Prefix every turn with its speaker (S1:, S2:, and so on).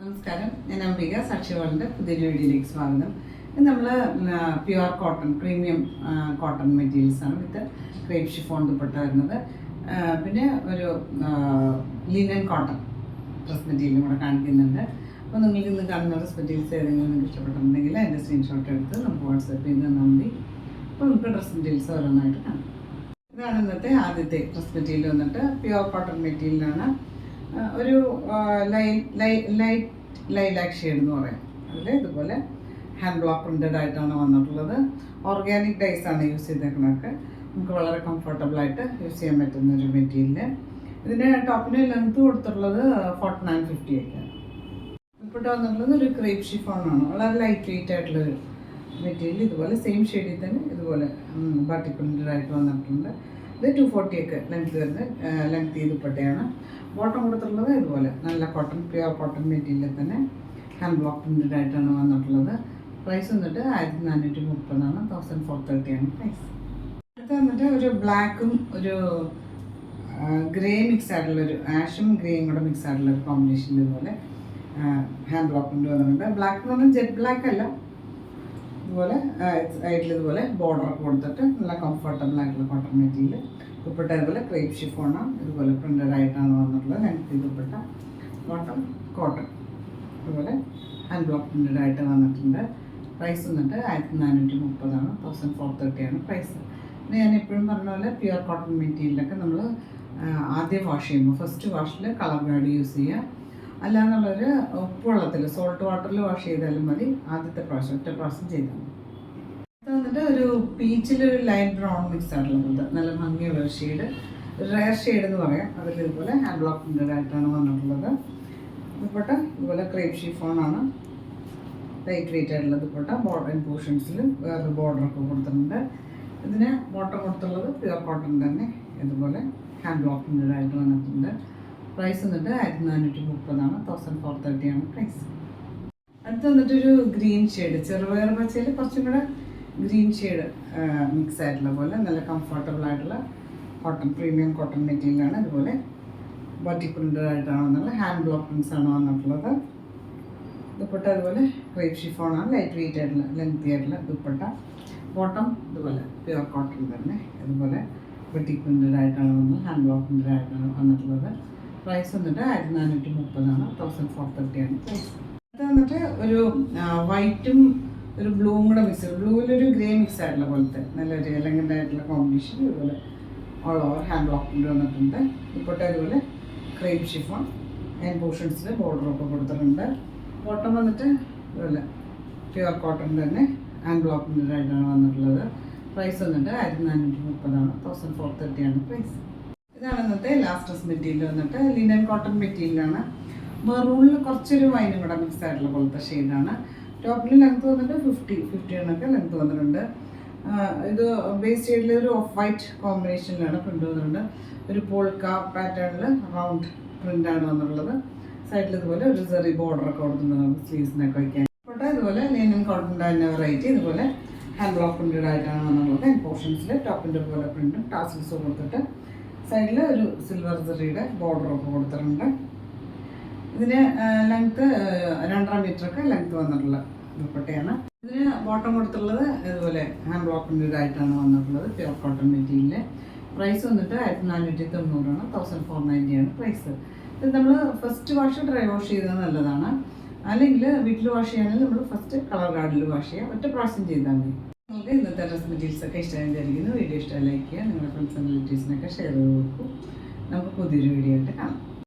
S1: നമസ്കാരം, ഞാൻ അംബിക സാക്ഷി വേൾഡിൻ്റെ പുതിയൊരു വീഡിയോയിലേക്ക് സ്വാഗതം. ഇത് നമ്മൾ pure cotton premium cotton materials ആണ് വിത്ത് ക്രേപ്പ് ഷിഫോൺ ദുപ്പട്ട വരുന്നത്. പിന്നെ ഒരു ലിനൻ കോട്ടൺ ഡ്രസ് മെറ്റീരിയലും കൂടെ കാണിക്കുന്നുണ്ട്. അപ്പോൾ നിങ്ങൾക്ക് ഇന്ന് കാണുന്ന ഡ്രസ് മെറ്റീരിയൽസ് ഏതെങ്കിലും നിങ്ങൾക്ക് ഇഷ്ടപ്പെട്ടിട്ടുണ്ടെങ്കിൽ അതിൻ്റെ സ്ക്രീൻഷോട്ട് എടുത്ത് നമുക്ക് വാട്സാപ്പ് ചെയ്ത് തന്നാൽ മതി. അപ്പോൾ നമുക്ക് ഡ്രസ് മെറ്റീരിയൽസ് ഓരോന്നായിട്ട് കാണാം. ഇതാണ് ഇന്നത്തെ ആദ്യത്തെ ഡ്രസ് മെറ്റീരിയൽ വന്നിട്ട് പ്യുവർ കോട്ടൺ മെറ്റീരിയലാണ്. ഒരു ലൈലാക്ക് ഷെയ്ഡ് എന്ന് പറയാം. അതിൽ ഇതുപോലെ ഹാൻഡ് ബ്ലോക്ക് പ്രിൻറ്റഡ് ആയിട്ടാണ് വന്നിട്ടുള്ളത്. ഓർഗാനിക് ഡൈസ് ആണ് യൂസ് ചെയ്തേക്കുന്നതൊക്കെ. നമുക്ക് വളരെ കംഫർട്ടബിൾ ആയിട്ട് യൂസ് ചെയ്യാൻ പറ്റുന്ന ഒരു മെറ്റീരിയൽ. ഇതിൻ്റെ ടോപ്പിന് ലെങ്ത് കൊടുത്തിട്ടുള്ളത് 49-50 ഒക്കെയാണ്. ഇപ്പോൾ വന്നിട്ടുള്ളത് ഒരു ക്രേപ്പ് ഷിഫോണാണ്. വളരെ ലൈറ്റ് വെയിറ്റ് ആയിട്ടുള്ളൊരു മെറ്റീരിയൽ. ഇതുപോലെ സെയിം ഷെയ്ഡിൽ തന്നെ ഇതുപോലെ ബാട്ടി പ്രിൻറ്റഡ് ആയിട്ട് വന്നിട്ടുണ്ട്. ഇത് 240 ഒക്കെ ലെങ്ത് ചെയ്തപ്പെട്ടയാണ്. ബോട്ടം കൊടുത്തിട്ടുള്ളത് ഇതുപോലെ നല്ല കോട്ടൺ പ്യുവർ കോട്ടൺ മെറ്റീരിയലിൽ തന്നെ ഹാൻഡ് ബ്ലോക്ക് പ്രിൻറ്റഡ് ആയിട്ടാണ് വന്നിട്ടുള്ളത്. പ്രൈസ് വന്നിട്ട് 1430 1430 ആണ് പ്രൈസ്. അടുത്ത് വന്നിട്ട് ഒരു ബ്ലാക്കും ഒരു ഗ്രേ മിക്സ് ആയിട്ടുള്ളൊരു ആഷും ഗ്രേയും കൂടെ മിക്സ് ആയിട്ടുള്ളൊരു കോമ്പിനേഷനിൽ ഇതുപോലെ ഹാൻഡ് ബ്ലോക്ക് പ്രിൻറ്റ് വന്നിട്ടുണ്ട്. ബ്ലാക്ക് എന്ന് പറഞ്ഞാൽ ജെറ്റ് ബ്ലാക്ക് അല്ല, ഇതുപോലെ സൈഡിൽ ഇതുപോലെ ബോർഡറൊക്കെ കൊടുത്തിട്ട് നല്ല കംഫർട്ടബിൾ ആയിട്ടുള്ള കോട്ടൺ മെറ്റീരിയൽ. ദുപ്പട്ട ഇതുപോലെ ക്രേപ്പ് ഷിഫോണാണ്, ഇതുപോലെ പ്രിൻറ്റഡ് ആയിട്ടാണ് വന്നിട്ടുള്ളത്. ലെങ്ത് ദുപ്പട്ട ബോട്ടം കോട്ടൺ ഇതുപോലെ ഹാൻഡ് ബ്ലോക്ക് പ്രിൻറ്റഡ് ആയിട്ട് വന്നിട്ടുണ്ട്. പ്രൈസ് വന്നിട്ട് 1430 1430 ആണ് പ്രൈസ്. പിന്നെ ഞാൻ എപ്പോഴും പറഞ്ഞ പോലെ പ്യുവർ കോട്ടൺ മെറ്റീരിയലൊക്കെ നമ്മൾ ആദ്യം വാഷ് ചെയ്യുമ്പോൾ ഫസ്റ്റ് വാഷിൽ കളർ ഗാർഡ് യൂസ് ചെയ്യുക. അല്ലാന്നുള്ളൊരു ഉപ്പുവെള്ളത്തിൽ സോൾട്ട് വാട്ടറിൽ വാഷ് ചെയ്താലും മതി. ആദ്യത്തെ പ്രാവശ്യം ഒറ്റ പ്രാവശ്യം ചെയ്താൽ മതി. അത് വന്നിട്ട് ഒരു പീച്ചിലൊരു ലൈറ്റ് ബ്രൗൺ മിക്സ് ആയിട്ടുള്ളത് നല്ല ഭംഗിയുള്ളൊരു ഷെയ്ഡ്, റെയർ ഷെയ്ഡ് എന്ന് പറയാം. അതിൽ ഇതുപോലെ ഹാൻഡ് ബ്ലോക്ക് പ്രിൻറ്റഡ് ആയിട്ടാണ് വന്നിട്ടുള്ളത്. ദുപ്പട്ട ഇതുപോലെ ക്രേപ്പ് ഷിഫോണാണ്, ലൈറ്റ് വെയിറ്റ് ആയിട്ടുള്ള ദുപ്പട്ട. ബോർഡർ പോർഷൻസിൽ വേറൊരു ബോർഡറൊക്കെ കൊടുത്തിട്ടുണ്ട്. ഇതിന് ബോട്ടം കൊടുത്തുള്ളത് പ്യുവർ കോട്ടൺ തന്നെ ഇതുപോലെ ഹാൻഡ് ബ്ലോക്ക് പ്രിൻറ്റഡ് ആയിട്ട് വന്നിട്ടുണ്ട്. പ്രൈസ് വന്നിട്ട് 1430 1430 ആണ് പ്രൈസ്. അടുത്ത് വന്നിട്ടൊരു ഗ്രീൻ ഷെയ്ഡ്, ചെറുപയർ പച്ചയിൽ കുറച്ചും കൂടെ ഗ്രീൻ ഷെയ്ഡ് മിക്സ് ആയിട്ടുള്ള പോലെ നല്ല കംഫർട്ടബിൾ ആയിട്ടുള്ള കോട്ടൺ പ്രീമിയം കോട്ടൺ മെറ്റീരിയലാണ്. ഇതുപോലെ ബോട്ടി പ്രിൻറ്റഡ് ആയിട്ടാണ് വന്നിട്ടുള്ളത്. ഹാൻഡ് ബ്ലോക്ക് പ്രിൻറ്റ്സ് ആണ് വന്നിട്ടുള്ളത്. ദുപ്പട്ട ഇതുപോലെ ക്രേപ്പ് ഷിഫോണാണ്, ലൈറ്റ് വെയിറ്റ് ആയിട്ടുള്ള ലെങ്തി ആയിട്ടുള്ള ദുപ്പട്ട. ബോട്ടം ഇതുപോലെ പ്യുവർ കോട്ടൺ തന്നെ ഇതുപോലെ ബോട്ടി പ്രിൻറ്റഡ് ആയിട്ടാണ് വന്നത്. ഹാൻഡ് ബ്ലോക്ക് പ്രിൻറ്റഡ് ആയിട്ടാണ് വന്നിട്ടുള്ളത്. പ്രൈസ് വന്നിട്ട് 1430 1430 ആണ് പ്രൈസ്. അത് വന്നിട്ട് ഒരു വൈറ്റും ഒരു ബ്ലൂവും കൂടെ മിക്സ്, ബ്ലൂവിലൊരു ഗ്രേ മിക്സ് ആയിട്ടുള്ള പോലത്തെ നല്ലൊരു എലഗൻ്റ് ആയിട്ടുള്ള കോമ്പിനേഷൻ. ഇതുപോലെ all over hand block print വന്നിട്ടുണ്ട്. ദുപ്പട്ട ഇതുപോലെ ക്രേപ്പ് ഷിഫോൺ, ഹാൻഡ് പോർഷൻസിൽ ബോർഡറൊക്കെ കൊടുത്തിട്ടുണ്ട്. ബോട്ടം വന്നിട്ട് ഇതുപോലെ പ്യുവർ കോട്ടൺ തന്നെ ഹാൻഡ് ബ്ലോക്ക് പ്രിൻറ്റഡ് ആയിട്ടാണ് വന്നിട്ടുള്ളത്. പ്രൈസ് വന്നിട്ട് 1430 1430 ആണ് പ്രൈസ്. ഇതാണ് ഇന്നത്തെ ലാസ്റ്റ് ഡ്രസ് മെറ്റീരിയൽ വന്നിട്ട് ലിനൻ കോട്ടൺ മെറ്റീരിയലാണ്. മെറൂണിൽ കുറച്ചൊരു വൈനും കൂടെ മിക്സ് ആയിട്ടുള്ള പോലത്തെ ഷെയ്ഡാണ്. ടോപ്പിൽ ലെങ്ത് വന്നിട്ട് 50 എന്നൊക്കെ ലെങ്ത് വന്നിട്ടുണ്ട്. ഇത് ബേസ് ഷെയ്ഡിൽ ഒരു ഓഫ് വൈറ്റ് കോമ്പിനേഷനിലാണ് പ്രിൻ്റ് വന്നിട്ടുണ്ട്. ഒരു പോൾക്ക പാറ്റേണിൽ റൗണ്ട് പ്രിൻ്റാണ് വന്നിട്ടുള്ളത്. സൈഡിൽ ഇതുപോലെ ഒരു ചെറിയ ബോർഡറൊക്കെ കൊടുത്തിട്ടുണ്ട് സ്ലീവ്സിനൊക്കെ വയ്ക്കാൻ. അപ്പോൾ ഇതുപോലെ ലിനൻ കോട്ടൺ തന്നെ വെറൈറ്റി ഇതുപോലെ ഹാൻഡ് ബ്ലോക്ക് പ്രിൻറ്റഡ് ആയിട്ടാണ് വന്നിട്ടുള്ളത്. ഹാൻഡ് പോർഷൻസിൽ ടോപ്പിൻ്റെ പോലെ പ്രിൻറ്റും ടാസിൽസും കൊടുത്തിട്ട് സൈഡിൽ ഒരു സിൽവർ സെറിയുടെ ബോർഡറൊക്കെ കൊടുത്തിട്ടുണ്ട്. ഇതിന് ലെങ്ത്ത് 2.5 മീറ്ററൊക്കെ ലെങ്ത്ത് വന്നിട്ടുള്ള ദുപ്പട്ടയാണ്. ഇതിന് ബോട്ടം കൊടുത്തിട്ടുള്ളത് ഇതുപോലെ ഹാൻഡ് ബ്ലോക്ക് പ്രിൻറ്റഡ് ആയിട്ടാണ് വന്നിട്ടുള്ളത്. Pure cotton material. പ്രൈസ് വന്നിട്ട് 1490 1490 ആണ് പ്രൈസ്. ഇത് നമ്മൾ ഫസ്റ്റ് വാഷ് ഡ്രൈ വാഷ് ചെയ്തത് നല്ലതാണ്. അല്ലെങ്കിൽ വീട്ടിൽ വാഷ് ചെയ്യുകയാണെങ്കിൽ നമ്മൾ ഫസ്റ്റ് കളർ ഗാർഡിൽ വാഷ് ചെയ്യുക. ഒറ്റ പ്രാവശ്യം ചെയ്താൽ മതി. നിങ്ങൾക്ക് ഇന്നത്തെ ഡ്രസ് മെറ്റീരിയൽസൊക്കെ ഇഷ്ടമായി വിചാരിക്കുന്നു. വീഡിയോ ഇഷ്ടമായി ലൈക്ക് ചെയ്യുക. നിങ്ങളുടെ ഫ്രണ്ട്സ് ആൻഡ് റിലേറ്റീവ്സിനൊക്കെ ഷെയർ ചെയ്ത് കൊടുക്കും. നമുക്ക് പുതിയൊരു വീഡിയോ ആയിട്ട് കാണാം.